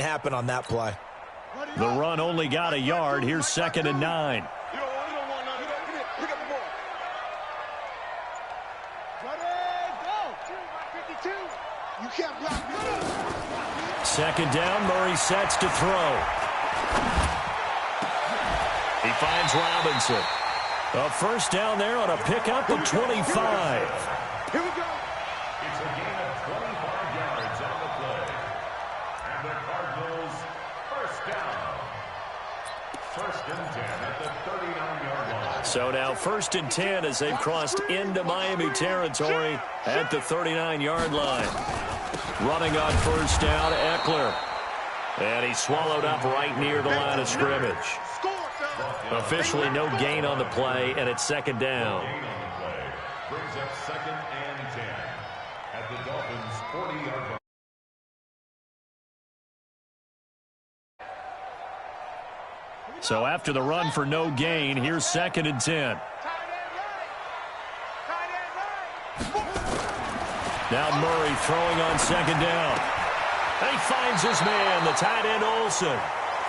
happen on that play. The run only got a yard. Here's 2nd and 9. Second down, Murray sets to throw. He finds Robinson. A first down there on a pickup of 25. Here we go. It's a gain of 25 yards on the play. And the Cardinals first down. 1st and 10 at the 39-yard line. So now 1st and 10 as they've crossed into Miami territory at the 39-yard line. Running on first down, Eckler. And he's swallowed up right near the line of scrimmage. Officially no gain on the play, and it's 2nd down. Gain on the play brings up 2nd and 10 at the Dolphins' 40-yard line. So after the run for no gain, here's 2nd and 10. Now Murray throwing on 2nd down. And he finds his man, the tight end Olsen.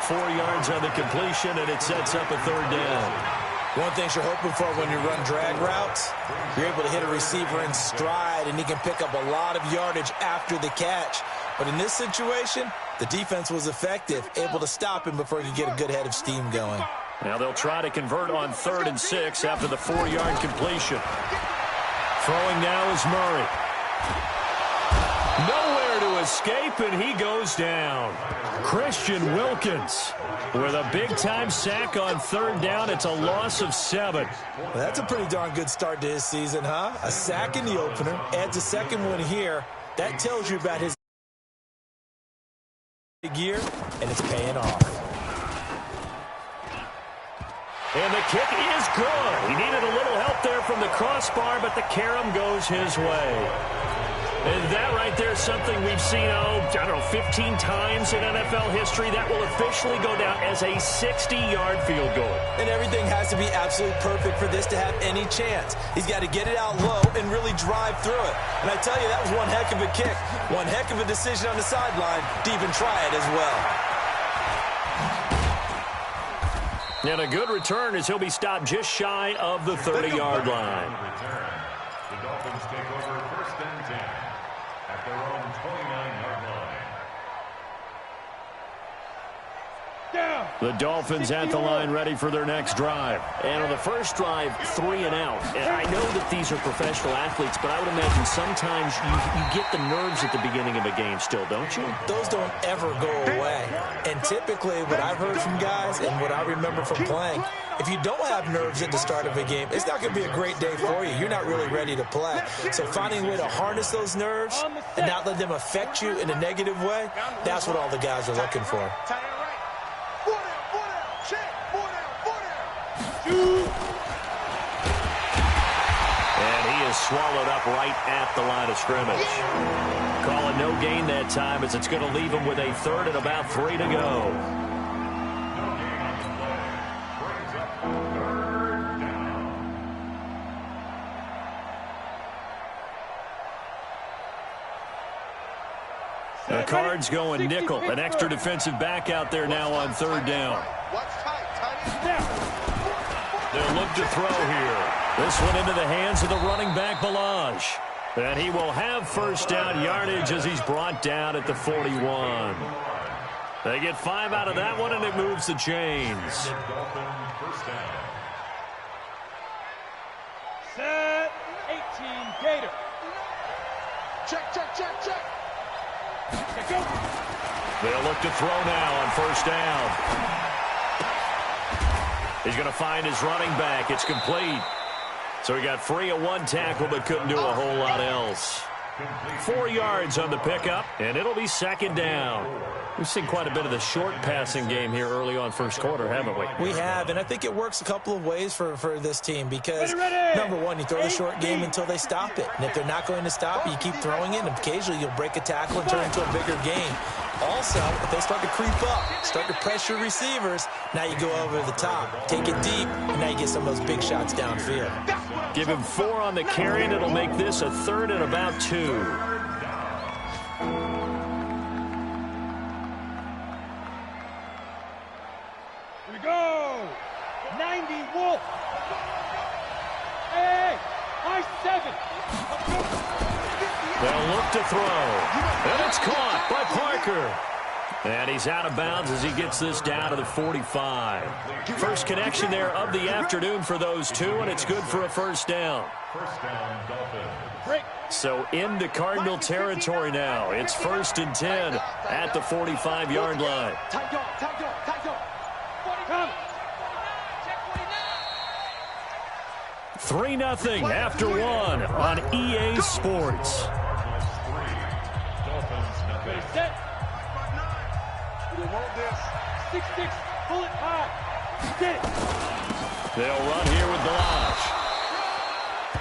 4 yards on the completion, and it sets up a 3rd down. One thing you're hoping for when you run drag routes, you're able to hit a receiver in stride, and he can pick up a lot of yardage after the catch. But in this situation, the defense was effective, able to stop him before he could get a good head of steam going. Now they'll try to convert on 3rd and 6 after the 4-yard completion. Throwing now is Murray. Nowhere to escape, and he goes down. Christian Wilkins with a big-time sack on 3rd down. It's a loss of 7. Well, that's a pretty darn good start to his season, huh? A sack in the opener, adds a 2nd one here. That tells you about his year, and it's paying off. And the kick is good. He needed a little help there from the crossbar, but the carom goes his way. And that right there is something we've seen, I don't know, 15 times in NFL history. That will officially go down as a 60-yard field goal. And everything has to be absolutely perfect for this to have any chance. He's got to get it out low and really drive through it. And I tell you, that was one heck of a kick. One heck of a decision on the sideline to even try it as well. And a good return as he'll be stopped just shy of the 30-yard line. The Dolphins take over 1st and 10 at their own 29-yard line. The Dolphins at the line ready for their next drive. And on the first drive, 3 and out. And I know that these are professional athletes, but I would imagine sometimes you get the nerves at the beginning of a game still, don't you? Those don't ever go away. And typically what I've heard from guys and what I remember from playing, if you don't have nerves at the start of a game, it's not going to be a great day for you. You're not really ready to play. So finding a way to harness those nerves and not let them affect you in a negative way, that's what all the guys are looking for. And he is swallowed up right at the line of scrimmage. Calling no gain that time as it's going to leave him with a 3rd and about 3 to go. The Cards going nickel. An extra defensive back out there now on 3rd down. They'll look to throw here. This one into the hands of the running back, Balaj. And he will have 1st down yardage as he's brought down at the 41. They get 5 out of that one, and it moves the chains. Set, 18, Gator. Check. They'll look to throw now on 1st down. He's going to find his running back. It's complete. So he got free of 1 tackle but couldn't do a whole lot else. 4 yards on the pickup, and it'll be 2nd down. We've seen quite a bit of the short passing game here early on first quarter, haven't we? We have, and I think it works a couple of ways for this team because, number one, you throw the short game until they stop it. And if they're not going to stop it, you keep throwing it, and occasionally you'll break a tackle and turn it into a bigger game. Also, if they start to creep up, start to pressure receivers, now you go over the top, take it deep, and now you get some of those big shots downfield. Give him 4 on the carry, and it'll make this a 3rd and about 2. Go! 90 Wolf. Hey, high 7. They'll look to throw. And it's caught by Parker. And he's out of bounds as he gets this down to the 45. First connection there of the afternoon for those two, and it's good for a first down. First down, Dolphins. So into Cardinal territory now. It's 1st and 10 at the 45-yard line. 3-0 after one on EA Sports. Ready, set. We want this. 6-6, pull it high. Get it. They'll run here with Balazs.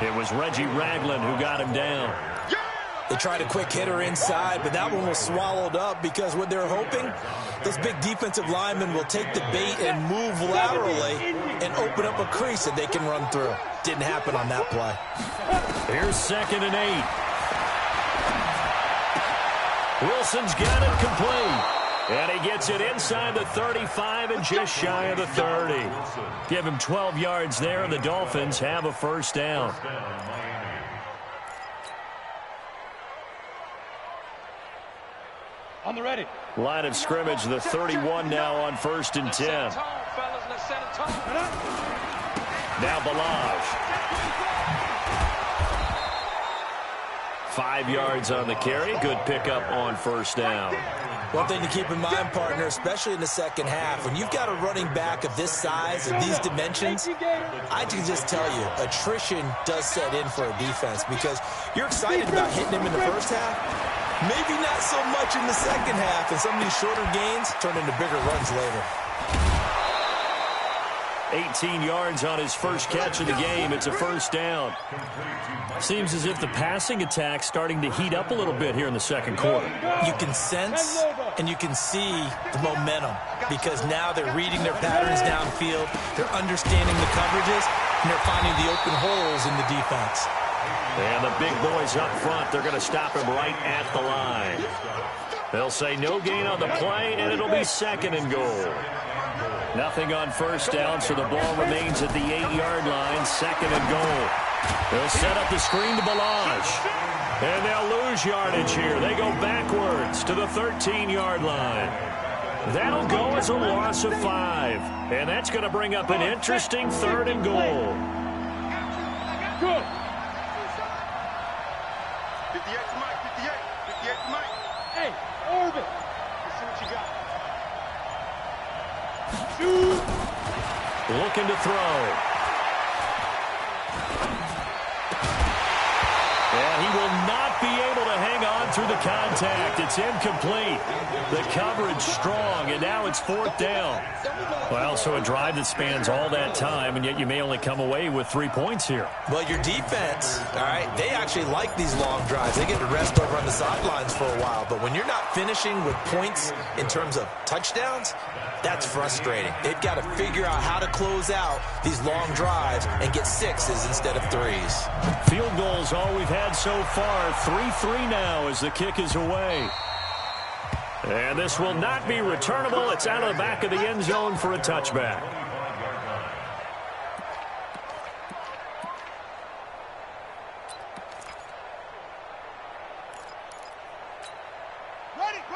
It was Reggie Ragland who got him down. They tried a quick hitter inside, but that one was swallowed up because what they're hoping, those big defensive linemen will take the bait and move laterally and open up a crease that they can run through. Didn't happen on that play. Here's 2nd and 8. Wilson's got it complete. And he gets it inside the 35 and just shy of the 30. Give him 12 yards there, and the Dolphins have a first down. On the ready. Line of scrimmage, the 31 now on 1st and 10. Now Balazs. 5 yards on the carry. Good pickup on first down. One thing to keep in mind, partner, especially in the second half, when you've got a running back of this size and these dimensions, I can just tell you, attrition does set in for a defense because you're excited about hitting him in the first half. Maybe not so much in the second half, and some of these shorter gains turn into bigger runs later. 18 yards on his first catch of the game. It's a first down. Seems as if the passing attack's starting to heat up a little bit here in the second quarter. You can sense and you can see the momentum because now they're reading their patterns downfield, they're understanding the coverages, and they're finding the open holes in the defense. And the big boys up front, they're going to stop him right at the line. They'll say no gain on the play, and it'll be 2nd and goal. Nothing on first down, so the ball remains at the 8-yard line, 2nd and goal. They'll set up the screen to Balazs. And they'll lose yardage here. They go backwards to the 13-yard line. That'll go as a loss of 5. And that's going to bring up an interesting 3rd and goal. Good. 58 to Mike, 58 to Mike. Hey, orbit. Let's see what you got. Shoot. Looking to throw. And he will not be able to hang on through the contact. It's incomplete. The coverage strong, and now it's 4th down. Well, so a drive that spans all that time, and yet you may only come away with 3 points here. Well, your defense, all right, they actually like these long drives. They get to rest over on the sidelines for a while. But when you're not finishing with points in terms of touchdowns, that's frustrating. They've got to figure out how to close out these long drives and get 6s instead of 3s. Field goals all we've had so far. 3-3 now as the kick is away. And this will not be returnable. It's out of the back of the end zone for a touchback.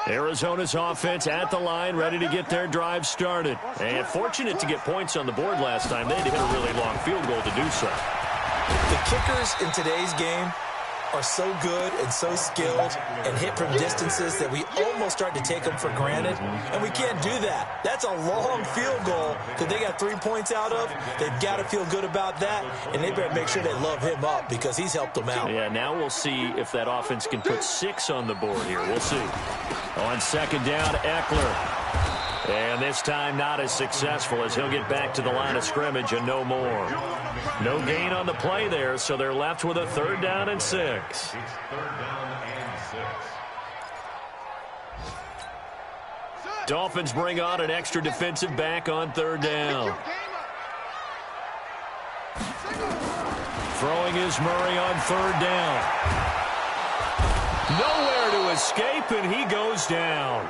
Arizona's offense at the line, ready to get their drive started. And fortunate to get points on the board last time. They had to hit a really long field goal to do so. The kickers in today's game are so good and so skilled and hit from distances that we almost start to take them for granted, and we can't do that. That's a long field goal that they got 3 points out of. They've got to feel good about that, and they better make sure they love him up because he's helped them out. Yeah, now we'll see if that offense can put 6 on the board here. We'll see. On 2nd down, Eckler. And this time not as successful as he'll get back to the line of scrimmage and no more. No gain on the play there, so they're left with a 3rd down and 6. It's 3rd down and 6. Dolphins bring on an extra defensive back on 3rd down. Throwing is Murray on 3rd down. Nowhere to to escape, and he goes down.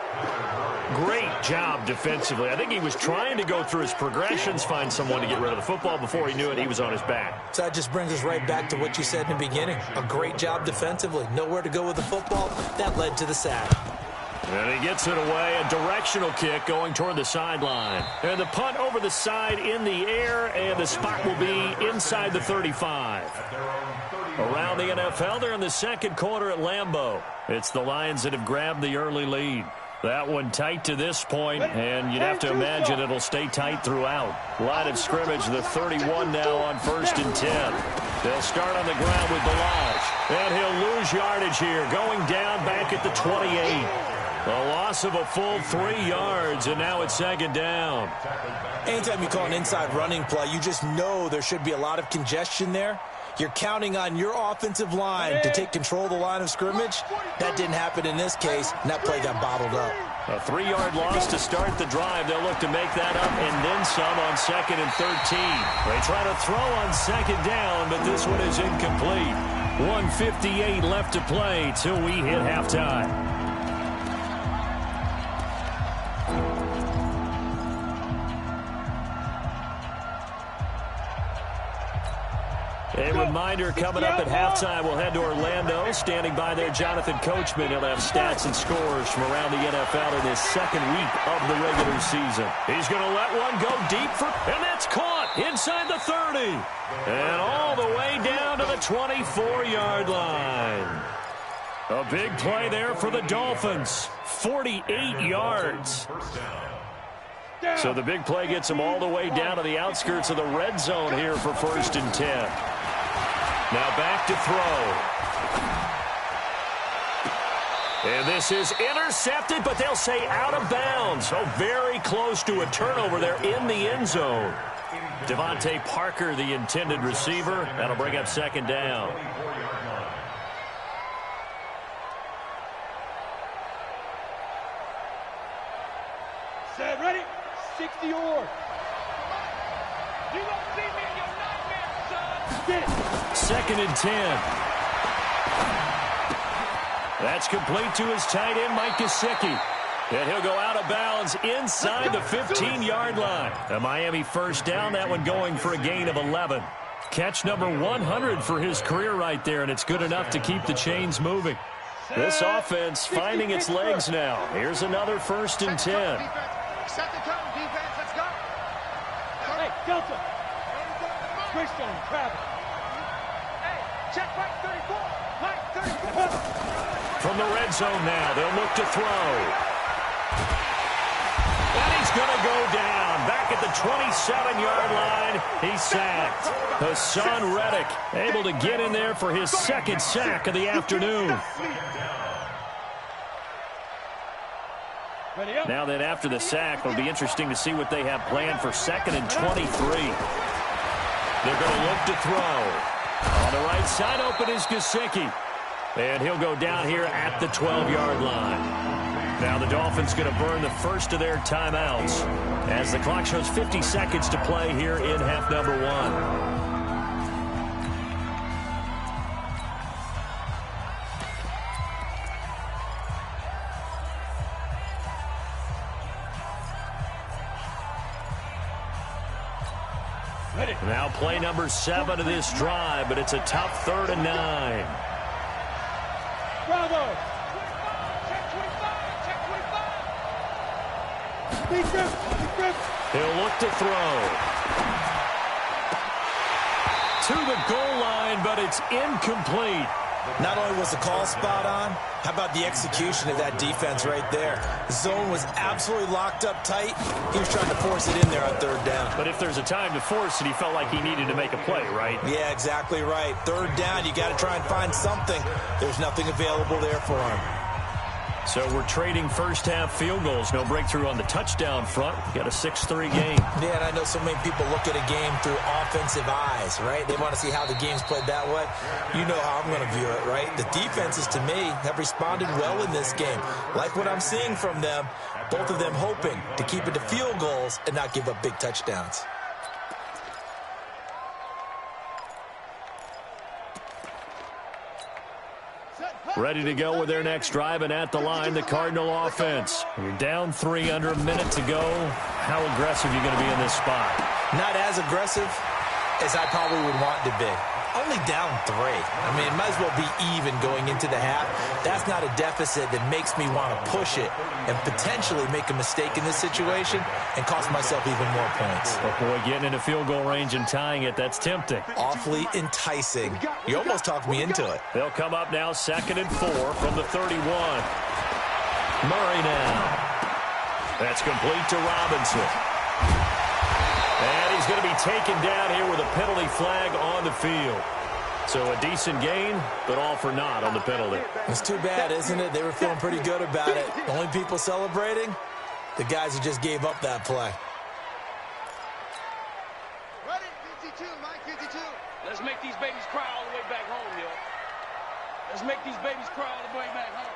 Great job defensively. I think he was trying to go through his progressions, find someone to get rid of the football. Before he knew it, he was on his back. So that just brings us right back to what you said in the beginning. A great job defensively. Nowhere to go with the football. That led to the sack. And he gets it away. A directional kick going toward the sideline. And the punt over the side in the air, and the spot will be inside the 35. Around the NFL, they're in the second quarter at Lambeau. It's the Lions that have grabbed the early lead. That one tight to this point, and you'd have to imagine it'll stay tight throughout. Line of scrimmage, the 31 now on 1st and 10. They'll start on the ground with Balaj, and he'll lose yardage here, going down back at the 28. A loss of a full 3 yards, and now it's 2nd down. Anytime you call an inside running play, you just know there should be a lot of congestion there. You're counting on your offensive line to take control of the line of scrimmage. That didn't happen in this case, and that play got bottled up. A 3-yard loss to start the drive. They'll look to make that up and then some on 2nd and 13. They try to throw on 2nd down, but this one is incomplete. 1:58 left to play till we hit halftime. A reminder, coming up at halftime, we'll head to Orlando. Standing by there, Jonathan Coachman. He'll have stats and scores from around the NFL in his 2nd week of the regular season. He's going to let one go deep, and that's caught inside the 30. And all the way down to the 24-yard line. A big play there for the Dolphins. 48 yards. So the big play gets him all the way down to the outskirts of the red zone here for 1st and 10. Now back to throw. And this is intercepted, but they'll say out of bounds. So very close to a turnover there in the end zone. Devontae Parker, the intended receiver. That'll bring up 2nd down. Set, ready? 60 or. You won't see me in your nightmare, son. Get it. 2nd and 10. That's complete to his tight end, Mike Gesicki. And he'll go out of bounds inside the 15-yard line. A Miami 1st down, that one going for a gain of 11. Catch number 100 for his career right there, and it's good enough to keep the chains moving. This offense finding its legs now. Here's another 1st and 10. Set the tone, defense. Let's go. Hey, Delta. Greystone, travel. Hey, check right 34. Right 34. From the red zone now, they'll look to throw. And he's going to go down. Back at the 27-yard line, he's sacked. Hassan Reddick able to get in there for his 2nd sack of the afternoon. Now that after the sack, it'll be interesting to see what they have planned for 2nd and 23. They're going to look to throw. On the right side, open is Gesicki. And he'll go down here at the 12-yard line. Now the Dolphins going to burn the first of their timeouts as the clock shows 50 seconds to play here in half number 1. Now play number 7 of this drive, but it's a tough 3rd and 9. Bravo. He'll look to throw. To the goal line, but it's incomplete. Not only was the call spot on, how about the execution of that defense right there? The zone was absolutely locked up tight. He was trying to force it in there on 3rd down. But if there's a time to force it, he felt like he needed to make a play, right? Yeah, exactly right. 3rd down, you got to try and find something. There's nothing available there for him. So we're trading first-half field goals. No breakthrough on the touchdown front. We got a 6-3 game. Yeah, and I know so many people look at a game through offensive eyes, right? They want to see how the game's played that way. You know how I'm going to view it, right? The defenses, to me, have responded well in this game. Like what I'm seeing from them, both of them hoping to keep it to field goals and not give up big touchdowns. Ready to go with their next drive, and at the line, the Cardinal offense. You're down 3 under a minute to go. How aggressive are you going to be in this spot? Not as aggressive as I probably would want to be. Only down 3. I mean, it might as well be even going into the half. That's not a deficit that makes me want to push it and potentially make a mistake in this situation and cost myself even more points. Oh boy, getting into field goal range and tying it, that's tempting. Awfully enticing. You almost talked me into it. They'll come up now 2nd and 4 from the 31. Murray now. That's complete to Robinson. And he's going to be taken down here with a penalty flag on the field. So a decent gain, but all for naught on the penalty. It's too bad, isn't it? They were feeling pretty good about it. The only people celebrating, the guys who just gave up that play. Ready? 52, Mike, 52. Let's make these babies cry all the way back home, yo. Let's make these babies cry all the way back home.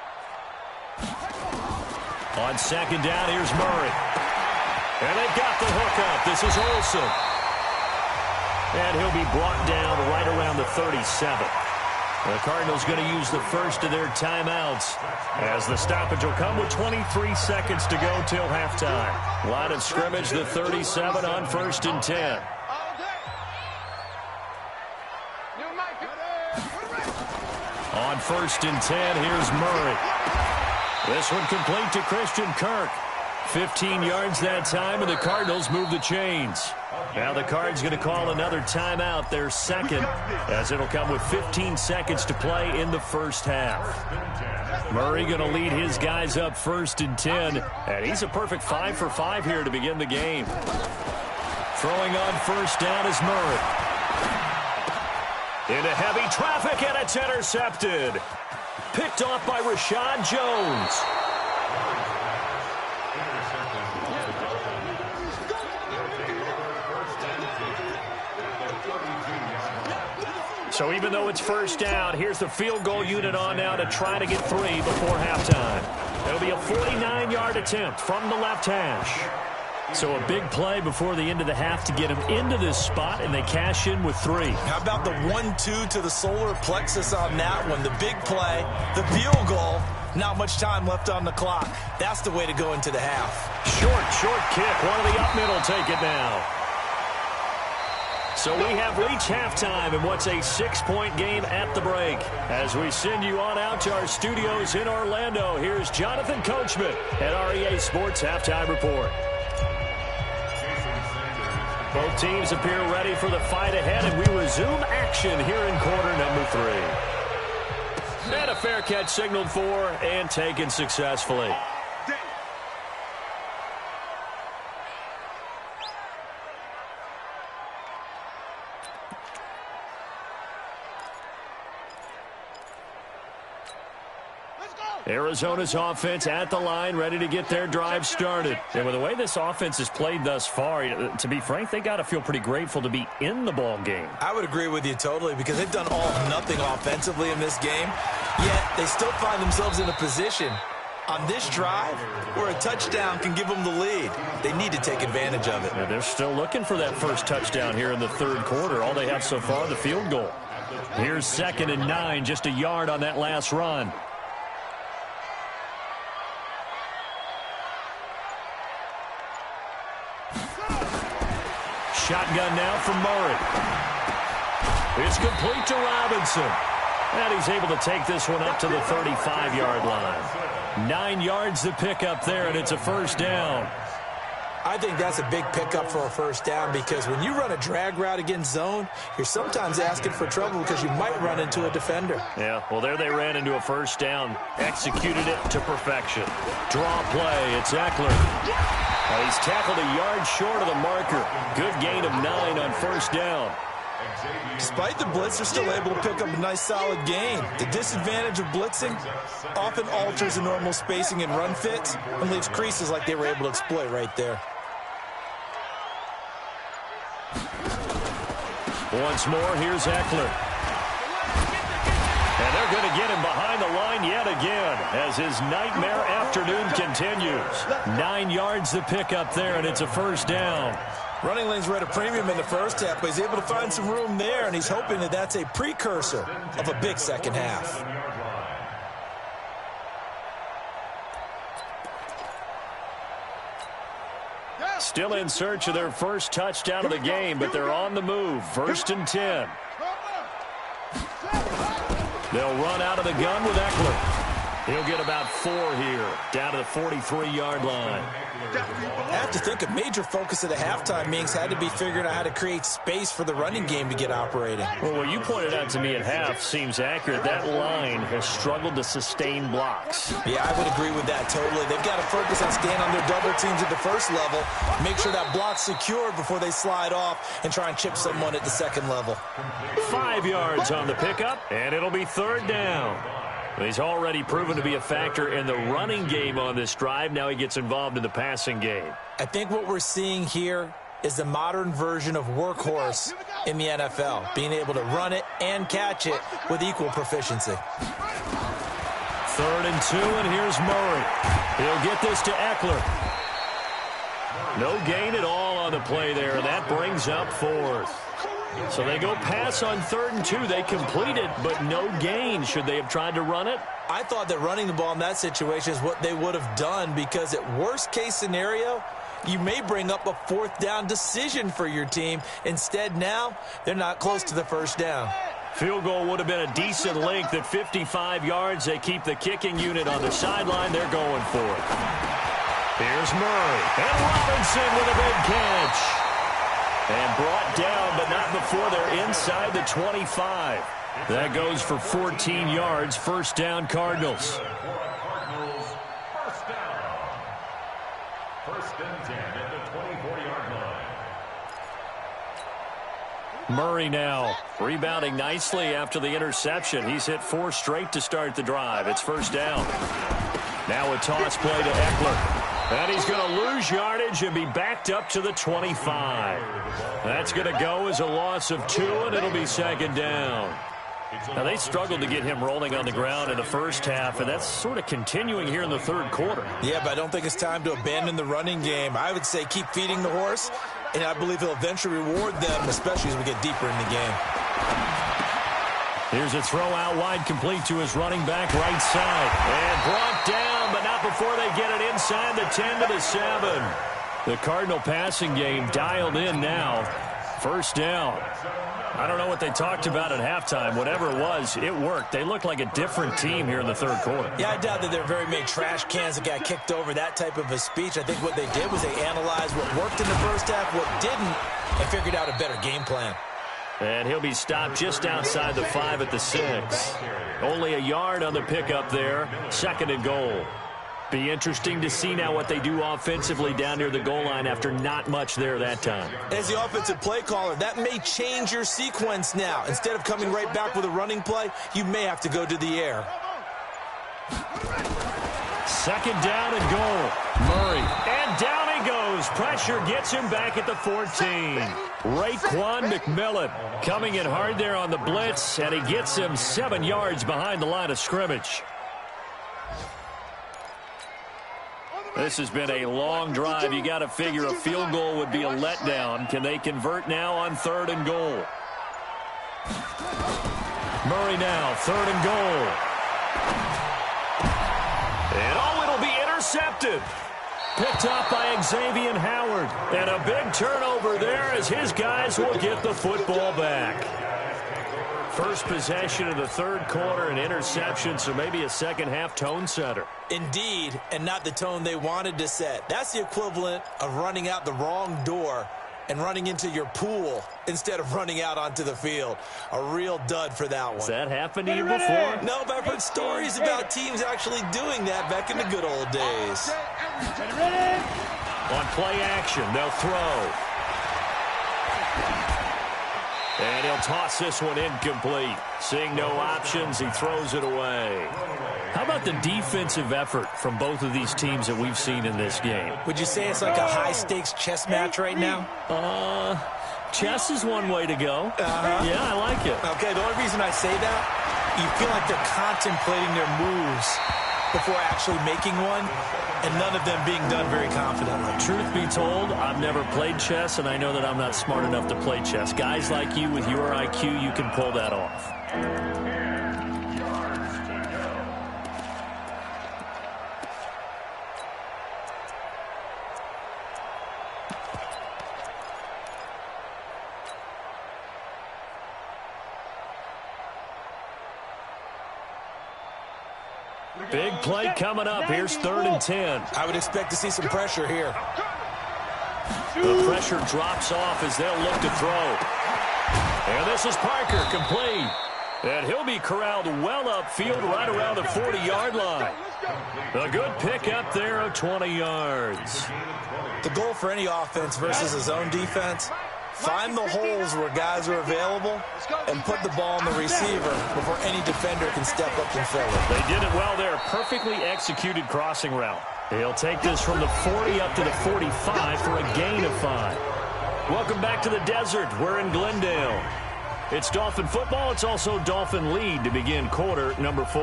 On 2nd down, here's Murray. And they've got the hookup. This is Olsen. And he'll be brought down right around the 37. The Cardinals going to use the first of their timeouts as the stoppage will come with 23 seconds to go till halftime. Line of scrimmage, the 37 on 1st and 10. On 1st and 10, here's Murray. This one complete to Christian Kirk. 15 yards that time, and the Cardinals move the chains. Now the Cards going to call another timeout, their second, as it'll come with 15 seconds to play in the first half. Murray going to lead his guys up 1st and 10, and he's a perfect 5 for 5 here to begin the game. Throwing on 1st down is Murray. Into heavy traffic, and it's intercepted. Picked off by Rashad Jones. So even though it's 1st down, here's the field goal unit on now to try to get 3 before halftime. It'll be a 49-yard attempt from the left hash. So a big play before the end of the half to get him into this spot, and they cash in with 3. How about the 1-2 to the solar plexus on that one? The big play, the field goal, not much time left on the clock. That's the way to go into the half. Short kick. One of the up middle take it now. So we have reached halftime in what's a 6-point game at the break. As we send you on out to our studios in Orlando, here's Jonathan Coachman at REA Sports Halftime Report. Both teams appear ready for the fight ahead, and we resume action here in quarter number 3. And a fair catch signaled for and taken successfully. Arizona's offense at the line, ready to get their drive started. And with the way this offense has played thus far, to be frank, they got to feel pretty grateful to be in the ball game. I would agree with you totally, because they've done all nothing offensively in this game, yet they still find themselves in a position on this drive where a touchdown can give them the lead. They need to take advantage of it. Yeah, they're still looking for that first touchdown here in the 3rd quarter. All they have so far, the field goal. Here's 2nd and 9, just a yard on that last run. Shotgun now from Murray. It's complete to Robinson. And he's able to take this one up to the 35-yard line. 9 yards to pick up there, and it's a 1st down. I think that's a big pickup for a 1st down, because when you run a drag route against zone, you're sometimes asking for trouble because you might run into a defender. Yeah, well, there they ran into a 1st down. Executed it to perfection. Draw play. It's Eckler. He's tackled a yard short of the marker. Good gain of 9 on 1st down. Despite the blitz, they're still able to pick up a nice solid gain. The disadvantage of blitzing often alters the normal spacing and run fits and leaves creases like they were able to exploit right there. Once more, here's Eckler. And they're going to get him behind the line yet again as his nightmare afternoon continues. 9 yards to pick up there, and it's a 1st down. Running lanes were at a premium in the first half, but he's able to find some room there, and he's hoping that that's a precursor of a big second half. Still in search of their first touchdown of the game, but they're on the move. 1st and 10. They'll run out of the gun with Eckler. He'll get about 4 here, down to the 43-yard line. I have to think a major focus of the halftime meetings had to be figuring out how to create space for the running game to get operating. Well, what you pointed out to me at half seems accurate. That line has struggled to sustain blocks. Yeah, I would agree with that totally. They've got to focus on staying on their double teams at the first level, make sure that block's secured before they slide off and try and chip someone at the second level. 5 yards on the pickup, and it'll be 3rd down. He's already proven to be a factor in the running game on this drive. Now he gets involved in the passing game. I think what we're seeing here is the modern version of workhorse in the NFL, being able to run it and catch it with equal proficiency. 3rd and 2, and here's Murray. He'll get this to Eckler. No gain at all on the play there. That brings up 4th. So they go pass on 3rd and 2. They complete it, but no gain. Should they have tried to run it? I thought that running the ball in that situation is what they would have done, because at worst case scenario, you may bring up a 4th down decision for your team. Instead, now they're not close to the 1st down. Field goal would have been a decent length at 55 yards. They keep the kicking unit on the sideline. They're going for it. Here's Murray. And Robinson with a big catch. And brought down, but not before they're inside the 25. That goes for 14 yards. 1st down, Cardinals. Cardinals, 1st down. 1st and 10 at the 24-yard line. Murray now rebounding nicely after the interception. He's hit 4 straight to start the drive. It's 1st down. Now a toss play to Eckler. And he's going to lose yardage and be backed up to the 25. That's going to go as a loss of 2, and it'll be 2nd down. Now, they struggled to get him rolling on the ground in the first half, and that's sort of continuing here in the 3rd quarter. Yeah, but I don't think it's time to abandon the running game. I would say keep feeding the horse, and I believe he'll eventually reward them, especially as we get deeper in the game. Here's a throw out wide, complete to his running back right side. And brought down, but not before they get it inside the 10 to the 7. The Cardinal passing game dialed in now. 1st down. I don't know what they talked about at halftime. Whatever it was, it worked. They look like a different team here in the 3rd quarter. Yeah, I doubt that there are very many trash cans that got kicked over, that type of a speech. I think what they did was they analyzed what worked in the first half, what didn't, and figured out a better game plan. And he'll be stopped just outside the 5 at the 6. Only a yard on the pickup there. 2nd and goal. Be interesting to see now what they do offensively down near the goal line after not much there that time. As the offensive play caller, that may change your sequence now. Instead of coming right back with a running play, you may have to go to the air. 2nd down and goal. Murray. And down he goes. Pressure gets him back at the 14. Raekwon McMillan coming in hard there on the blitz, and he gets him 7 yards behind the line of scrimmage. This has been a long drive. You got to figure a field goal would be a letdown. Can they convert now on 3rd and goal? Murray now, 3rd and goal. And it'll be intercepted. Picked up by Xavier Howard. And a big turnover there as his guys will get the football back. First possession of the 3rd quarter, an interception, so maybe a second-half tone setter. Indeed, and not the tone they wanted to set. That's the equivalent of running out the wrong door and running into your pool instead of running out onto the field. A real dud for that one. Has that happened to you before? No, but I've heard stories about teams actually doing that back in the good old days. On play action, they'll throw. And he'll toss this one incomplete. Seeing no options, he throws it away. How about the defensive effort from both of these teams that we've seen in this game? Would you say it's like a high-stakes chess match right now? Chess is one way to go. Yeah, I like it. Okay, the only reason I say that, you feel like they're contemplating their moves before actually making one, and none of them being done very confidently. Truth be told, I've never played chess, and I know that I'm not smart enough to play chess. Guys like you with your IQ, you can pull that off. Big play coming up. Here's 3rd and 10. I would expect to see some pressure here. The pressure drops off as they'll look to throw. And this is Parker, complete. And he'll be corralled well upfield right around the 40-yard line. A good pickup there of 20 yards. The goal for any offense versus a zone defense, find the holes where guys are available and put the ball on the receiver before any defender can step up and fill it. They did it well there. Perfectly executed crossing route. He'll take this from the 40 up to the 45 for a gain of 5. Welcome back to the desert. We're in Glendale. It's Dolphin football. It's also Dolphin lead to begin quarter number 4.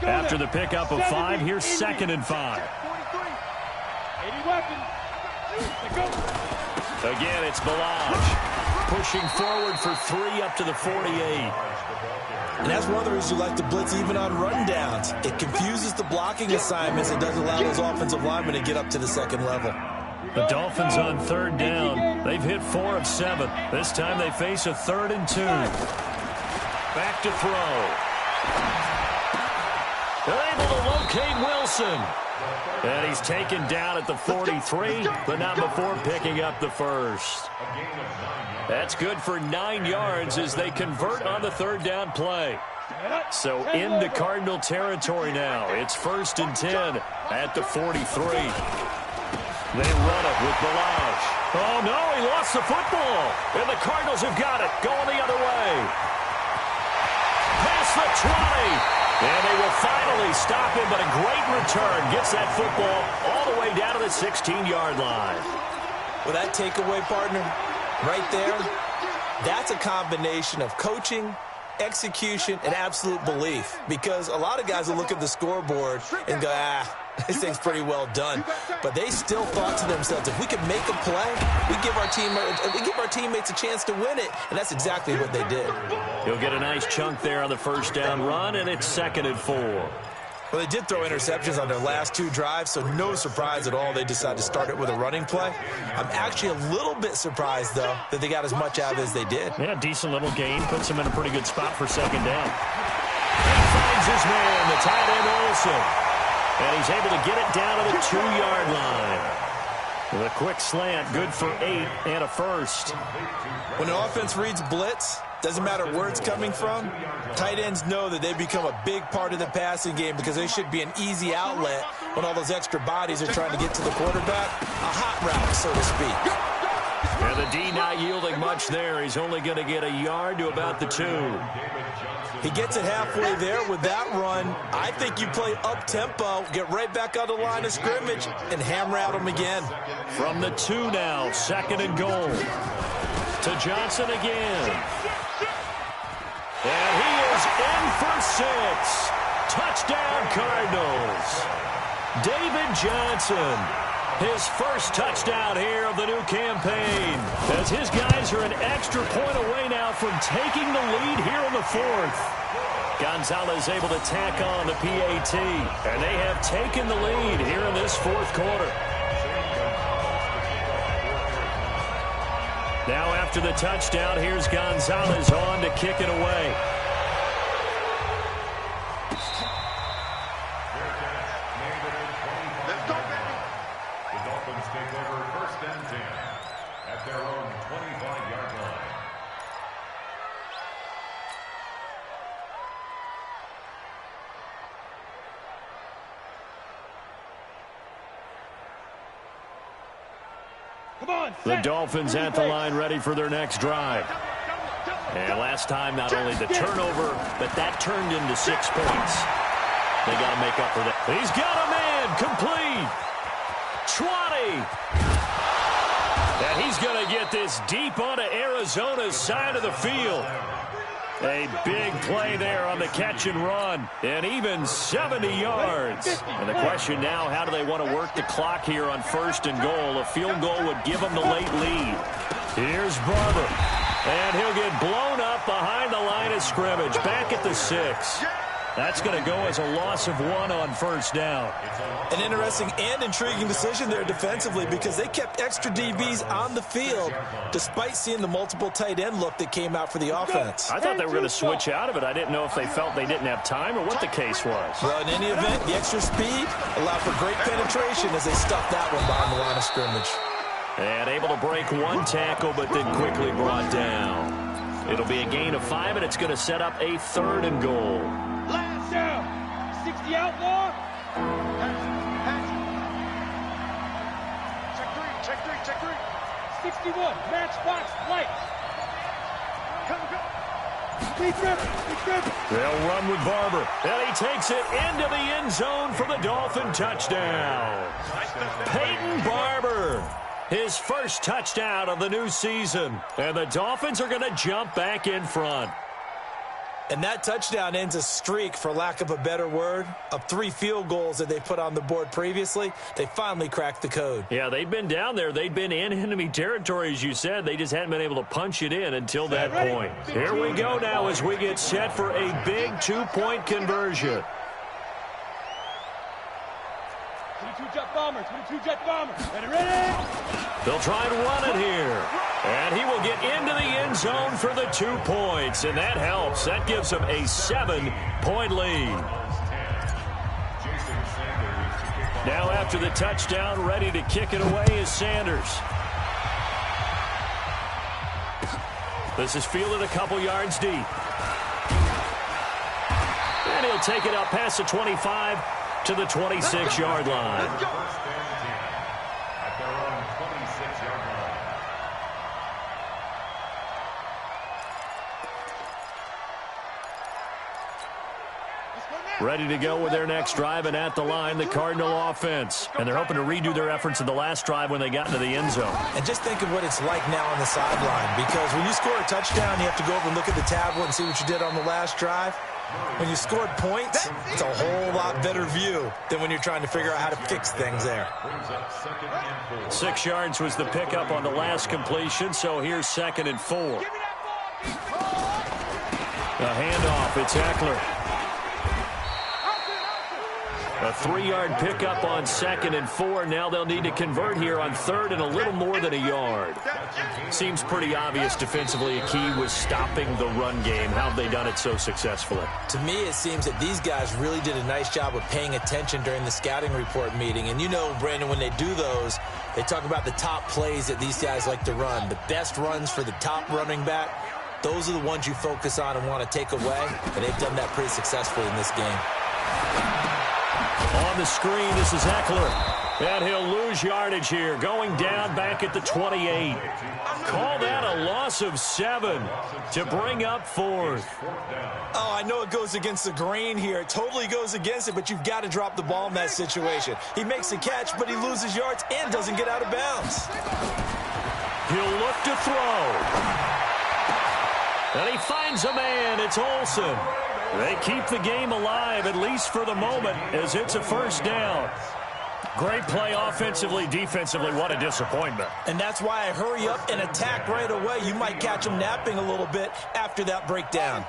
After the pickup of 5, here's 2nd and 5. Again, it's Balaj pushing forward for 3 up to the 48. And that's one of the reasons you like to blitz even on rundowns. It confuses the blocking assignments. It doesn't allow those offensive linemen to get up to the second level. The Dolphins on 3rd down. They've hit 4 of 7. This time they face a 3rd and 2. Back to throw. They're able to locate Wilson. And he's taken down at the 43, but not before picking up the first. That's good for 9 yards as they convert on the 3rd down play. So into Cardinal territory now. It's 1st and 10 at the 43. They run it with Balaj. Oh, no, he lost the football. And the Cardinals have got it, going the other way. Past the 20. And they will finally stop him, but a great return. Gets that football all the way down to the 16-yard line. Well, that takeaway, partner, right there, that's a combination of coaching, execution, and absolute belief. Because a lot of guys will look at the scoreboard and go, this thing's pretty well done. But they still thought to themselves, if we can make a play, we give our teammates a chance to win it. And that's exactly what they did. He'll get a nice chunk there on the 1st down run, and it's 2nd and 4. Well, they did throw interceptions on their last 2 drives, so no surprise at all they decided to start it with a running play. I'm actually a little bit surprised, though, that they got as much out of it as they did. Yeah, decent little gain. Puts him in a pretty good spot for 2nd down. He finds his man, the tight end Olsen. And he's able to get it down to the 2-yard line. With a quick slant, good for 8 and a first. When an offense reads blitz, doesn't matter where it's coming from, tight ends know that they become a big part of the passing game because they should be an easy outlet when all those extra bodies are trying to get to the quarterback. A hot route, so to speak. And the D not yielding much there. He's only going to get a yard to about the 2. He gets it halfway there with that run. I think you play up-tempo, get right back on the line of scrimmage, and hammer out him again. From the 2 now, 2nd and goal. To Johnson again. And he is in for 6. Touchdown, Cardinals. David Johnson. His first touchdown here of the new campaign, as his guys are an extra point away now from taking the lead here in the 4th. Gonzalez able to tack on the PAT, and they have taken the lead here in this 4th quarter. Now after the touchdown, here's Gonzalez on to kick it away. The Dolphins at the line ready for their next drive. And last time, not only the turnover, but that turned into 6 points. They got to make up for that. He's got a man, complete. 20. And he's going to get this deep onto Arizona's side of the field. A big play there on the catch and run, and even 70 yards. And the question now, how do they want to work the clock here on 1st and goal? A field goal would give them the late lead. Here's Barber, and he'll get blown up behind the line of scrimmage, back at the 6. That's going to go as a loss of 1 on first down. An interesting and intriguing decision there defensively because they kept extra DBs on the field despite seeing the multiple tight end look that came out for the offense. I thought they were going to switch out of it. I didn't know if they felt they didn't have time or what the case was. Well, in any event, the extra speed allowed for great penetration as they stuffed that one behind the line of scrimmage. And able to break 1 tackle, but then quickly brought down. It'll be a gain of 5, and it's going to set up a 3rd and goal. Last down. 60 outlaw. Check three. 61. Matchbox light. Speed driven. They'll run with Barber. And he takes it into the end zone for the Dolphin touchdown. Peyton Barber. His first touchdown of the new season. And the Dolphins are going to jump back in front. And that touchdown ends a streak, for lack of a better word, of 3 field goals that they put on the board previously. They finally cracked the code. Yeah, they'd been down there. They'd been in enemy territory, as you said. They just hadn't been able to punch it in until that point. Here we go now as we get set for a big 2-point conversion. 22 jet bomber. Ready? They'll try and run it here. And he will get into the end zone for the 2 points. And that helps. That gives them a 7-point lead. Now after the touchdown, ready to kick it away is Sanders. This is fielded a couple yards deep. And he'll take it up past the 25 to the 26-yard line. Ready to go with their next drive, and at the line, the Cardinal offense. And they're hoping to redo their efforts in the last drive when they got into the end zone. And just think of what it's like now on the sideline, because when you score a touchdown, you have to go over and look at the tablet and see what you did on the last drive. When you scored points, it's a whole lot better view than when you're trying to figure out how to fix things there. 6 yards was the pickup on the last completion, so here's 2nd and 4. A handoff, it's Eckler. A 3-yard pickup on 2nd and 4. Now they'll need to convert here on 3rd and a little more than a yard. Seems pretty obvious defensively a key was stopping the run game. How have they done it so successfully? To me, it seems that these guys really did a nice job of paying attention during the scouting report meeting. And you know, Brandon, when they do those, they talk about the top plays that these guys like to run. The best runs for the top running back, those are the ones you focus on and want to take away. And they've done that pretty successfully in this game. On the screen, this is Eckler. And he'll lose yardage here, going down back at the 28. Call that a loss of 7 to bring up 4th. Oh, I know it goes against the grain here. It totally goes against it, but you've got to drop the ball in that situation. He makes the catch, but he loses yards and doesn't get out of bounds. He'll look to throw. And he finds a man. It's Olsen. They keep the game alive, at least for the moment, as it's a 1st down. Great play offensively, defensively. What a disappointment. And that's why I hurry up and attack right away. You might catch them napping a little bit after that breakdown.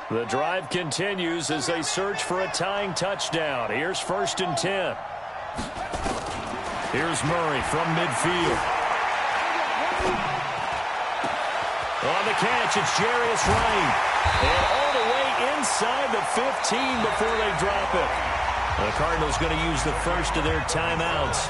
The drive continues as they search for a tying touchdown. Here's 1st and 10. Here's Murray from midfield. On the catch, it's Jarius Wright. And all the way inside the 15 before they drop it. The Cardinals going to use the first of their timeouts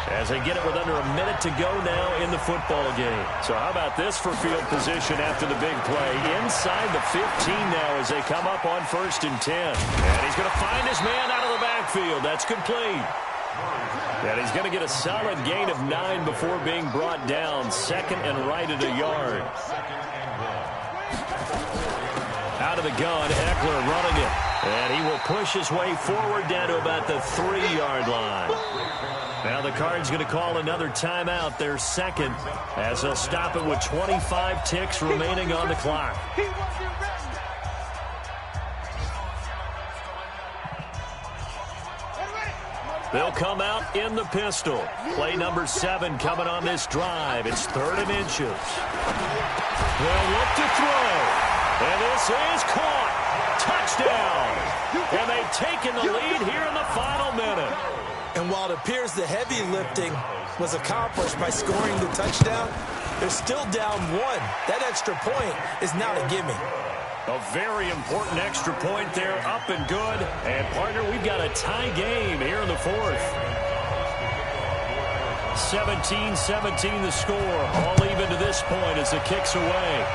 as they get it with under a minute to go now in the football game. So how about this for field position after the big play? Inside the 15 now as they come up on 1st and 10. And he's going to find his man out of the backfield. That's complete. And he's going to get a solid gain of 9 before being brought down. 2nd and right at a yard. Out of the gun, Eckler running it. And he will push his way forward down to about the 3-yard line. Now the Cards going to call another timeout, their 2nd, as they'll stop it with 25 ticks remaining on the clock. They'll come out in the pistol. Play number 7 coming on this drive. It's 3rd and inches. They'll look to throw. And this is caught. touchdown. And they've taken the lead here in the final minute. And while it appears the heavy lifting was accomplished by scoring the touchdown, they're still down 1. That extra point is not a gimme. A very important extra point there, up and good. And, partner, we've got a tie game here in the fourth. 17-17 the score. All even to this point as the kick's away.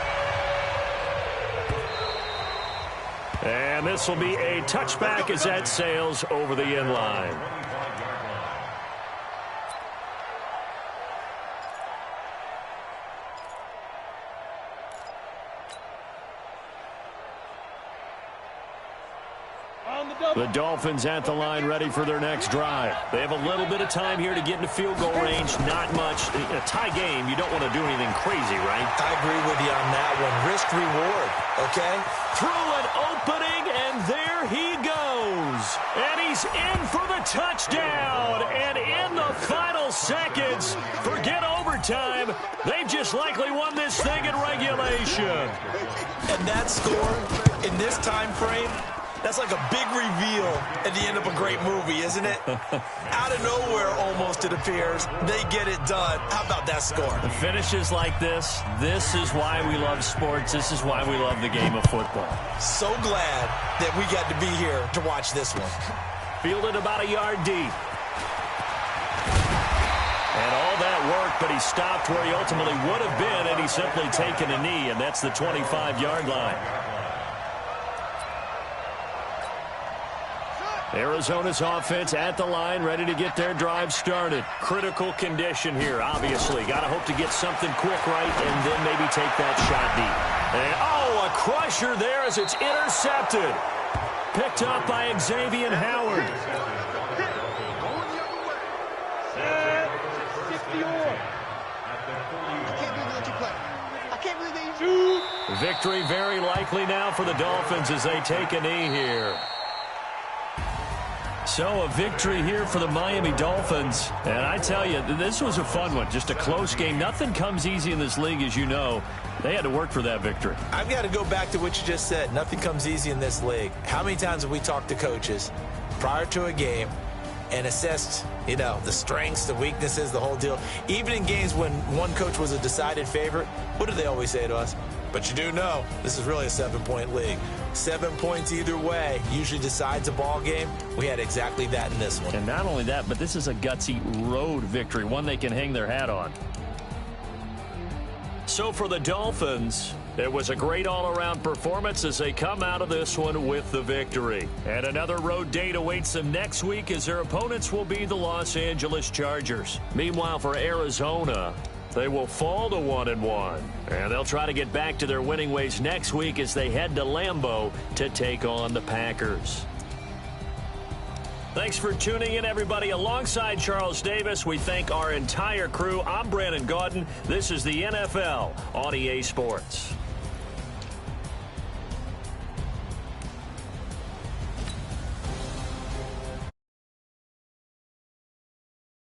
And this will be a touchback as that sails over the end line. The Dolphins at the line ready for their next drive. They have a little bit of time here to get into field goal range. Not much. In a tie game, you don't want to do anything crazy, right? I agree with you on that one. Risk reward, okay? Through an opening, and there he goes. And he's in for the touchdown. And in the final seconds, forget overtime. They've just likely won this thing in regulation. And that score in this time frame, that's like a big reveal at the end of a great movie, isn't it? Out of nowhere, almost, it appears. They get it done. How about that score? The finishes like this is why we love sports. This is why we love the game of football. So glad that we got to be here to watch this one. Fielded about a yard deep. And all that work, but he stopped where he ultimately would have been, and he's simply taken a knee, and that's the 25-yard line. Arizona's offense at the line, ready to get their drive started. Critical condition here, obviously. Got to hope to get something quick right and then maybe take that shot deep. And, a crusher there as it's intercepted. Picked up by Xavier Howard. Victory very likely now for the Dolphins as they take a knee here. So a victory here for the Miami Dolphins. And I tell you, this was a fun one. Just a close game. Nothing comes easy in this league, as you know. They had to work for that victory. I've got to go back to what you just said. Nothing comes easy in this league. How many times have we talked to coaches prior to a game and assessed, the strengths, the weaknesses, the whole deal? Even in games when one coach was a decided favorite, what do they always say to us? But you do know this is really a 7-point league. 7 points either way usually decides a ball game. We had exactly that in this one. And not only that, but this is a gutsy road victory, one they can hang their hat on. So for the Dolphins, it was a great all-around performance as they come out of this one with the victory. And another road date awaits them next week as their opponents will be the Los Angeles Chargers. Meanwhile, for Arizona, they will fall to 1-1. And they'll try to get back to their winning ways next week as they head to Lambeau to take on the Packers. Thanks for tuning in, everybody. Alongside Charles Davis, we thank our entire crew. I'm Brandon Gaudin. This is the NFL on EA Sports.